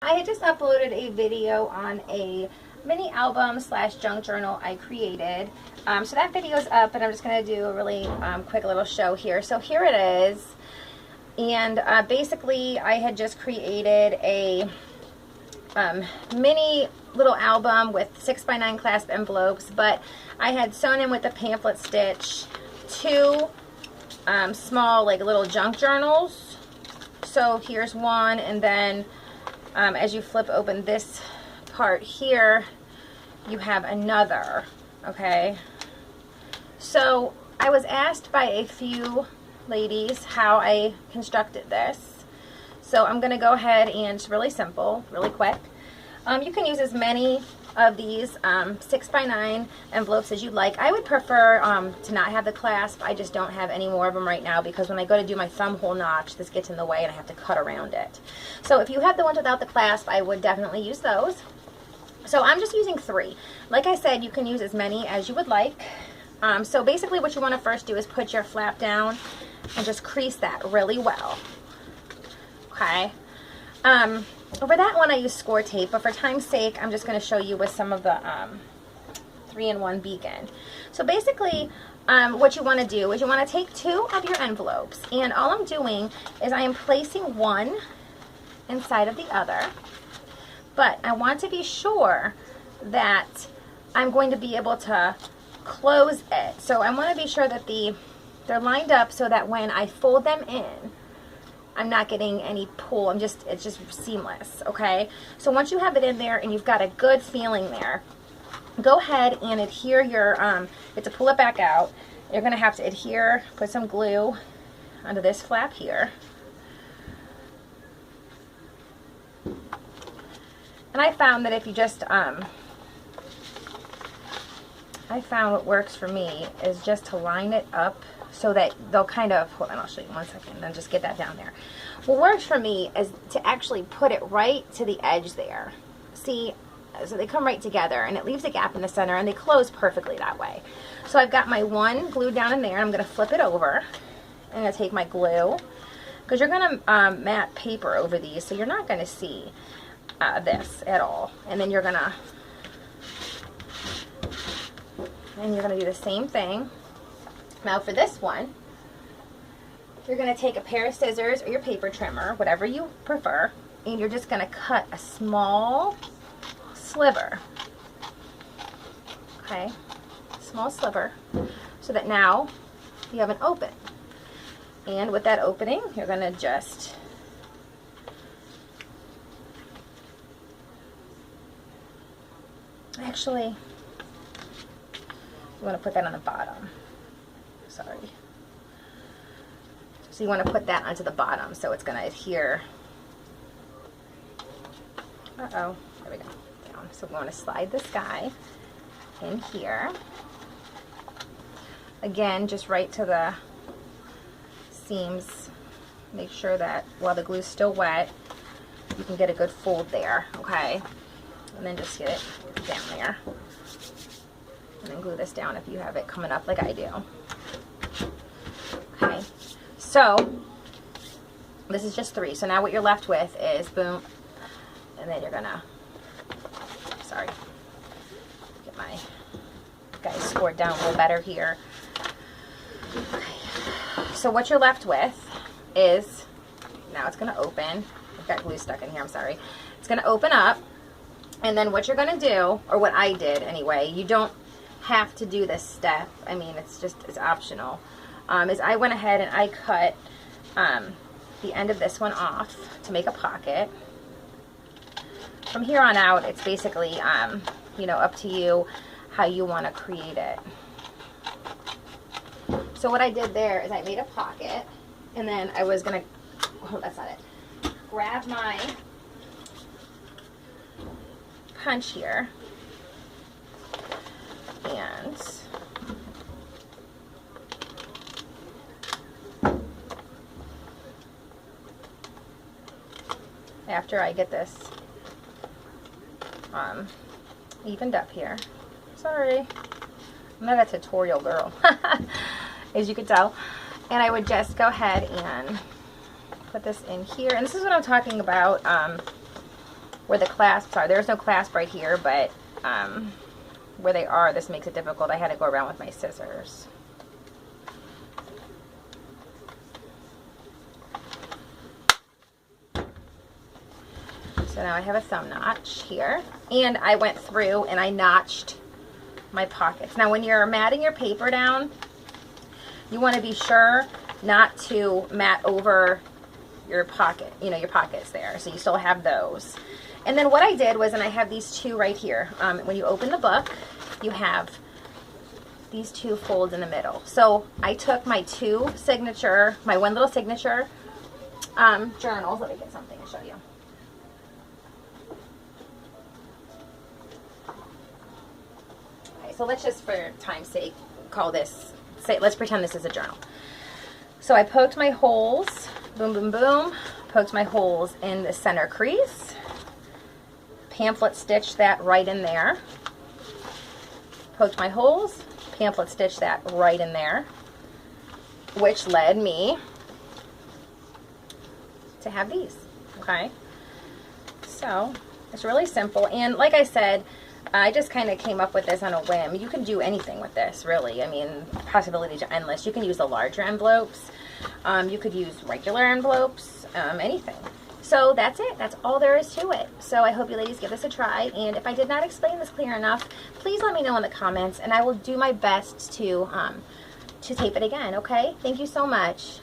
I had just uploaded a video on a mini album slash junk journal I created. So that video is up, and I'm just going to do a really quick little show here. So here it is. And basically I had just created a mini little album with 6x9 clasp envelopes, but I had sewn in with the pamphlet stitch two small like little junk journals. So here's one, and then as you flip open this part here, you have another. Okay, so I was asked by a few ladies how I constructed this, so I'm gonna go ahead and it's really simple, really quick. You can use as many of these 6x9 envelopes as you'd like. I would prefer to not have the clasp. I just don't have any more of them right now because when I go to do my thumb hole notch, this gets in the way and I have to cut around it. So if you have the ones without the clasp, I would definitely use those. So I'm just using 3. Like I said, you can use as many as you would like. So basically what you want to first do is put your flap down and just crease that really well. Okay. Over that one I use score tape, but for time's sake I'm just going to show you with some of the 3-in-1 beacon. So basically what you want to do is you want to take 2 of your envelopes, and all I'm doing is I am placing one inside of the other, but I want to be sure that I'm going to be able to close it. So I want to be sure that they're lined up so that when I fold them in, I'm not getting any pull. it's just seamless, okay? So once you have it in there and you've got a good feeling there, go ahead and adhere your, you have to pull it back out. You're gonna have to adhere, put some glue onto this flap here. And I found that if you just, I found what works for me is just to line it up so that they'll kind of, hold on, I'll show you 1 second, then just get that down there. What works for me is to actually put it right to the edge there. See, so they come right together and it leaves a gap in the center and they close perfectly that way. So I've got my one glued down in there, and I'm going to flip it over. I'm going to take my glue, because you're going to mat paper over these, so you're not going to see this at all. And then you're going to do the same thing. Now for this one, you're going to take a pair of scissors or your paper trimmer, whatever you prefer, and you're just going to cut a small sliver. Okay, small sliver, so that now you have an open. And with that opening, you're going to just actually, you want to put that on the bottom. Sorry. So you want to put that onto the bottom so it's going to adhere. Uh-oh. There we go. Down. So we want to slide this guy in here. Again, just right to the seams. Make sure that while the glue's still wet, you can get a good fold there. Okay. And then just get it down there. And then glue this down if you have it coming up like I do. Okay, so this is just 3. So now what you're left with is boom, and then you're gonna, sorry, get my guys scored down a little better here. Okay. So what you're left with is, now it's gonna open. I've got glue stuck in here, I'm sorry. It's gonna open up, and then what you're gonna do, or what I did anyway, you don't have to do this step. I mean, it's optional. Is I went ahead and I cut the end of this one off to make a pocket. From here on out, it's basically you know, up to you how you want to create it. So what I did there is I made a pocket, and then I was gonna, oh, that's not it, grab my punch here, and after I get this evened up here, sorry, I'm not a tutorial girl, as you can tell, and I would just go ahead and put this in here. And this is what I'm talking about where the clasps are. There's no clasp right here, but where they are, this makes it difficult. I had to go around with my scissors. So now I have a thumb notch here, and I went through and I notched my pockets. Now when you're matting your paper down, you want to be sure not to mat over your pocket, you know, your pockets there, so you still have those. And then what I did was, and I have these two right here, when you open the book, you have these two folds in the middle. So I took my my one little signature journals. Let me get something to show you. Okay, so let's just, for time's sake, let's pretend this is a journal. So I poked my holes, boom, boom, boom, poked my holes in the center crease, pamphlet stitched that right in there, poked my holes, pamphlet stitched that right in there, which led me to have these, okay? So it's really simple, and like I said, I just kind of came up with this on a whim. You can do anything with this, really. I mean, possibilities are endless. You can use the larger envelopes. You could use regular envelopes, anything. So that's it. That's all there is to it. So I hope you ladies give this a try. And if I did not explain this clear enough, please let me know in the comments, and I will do my best to tape it again, okay? Thank you so much.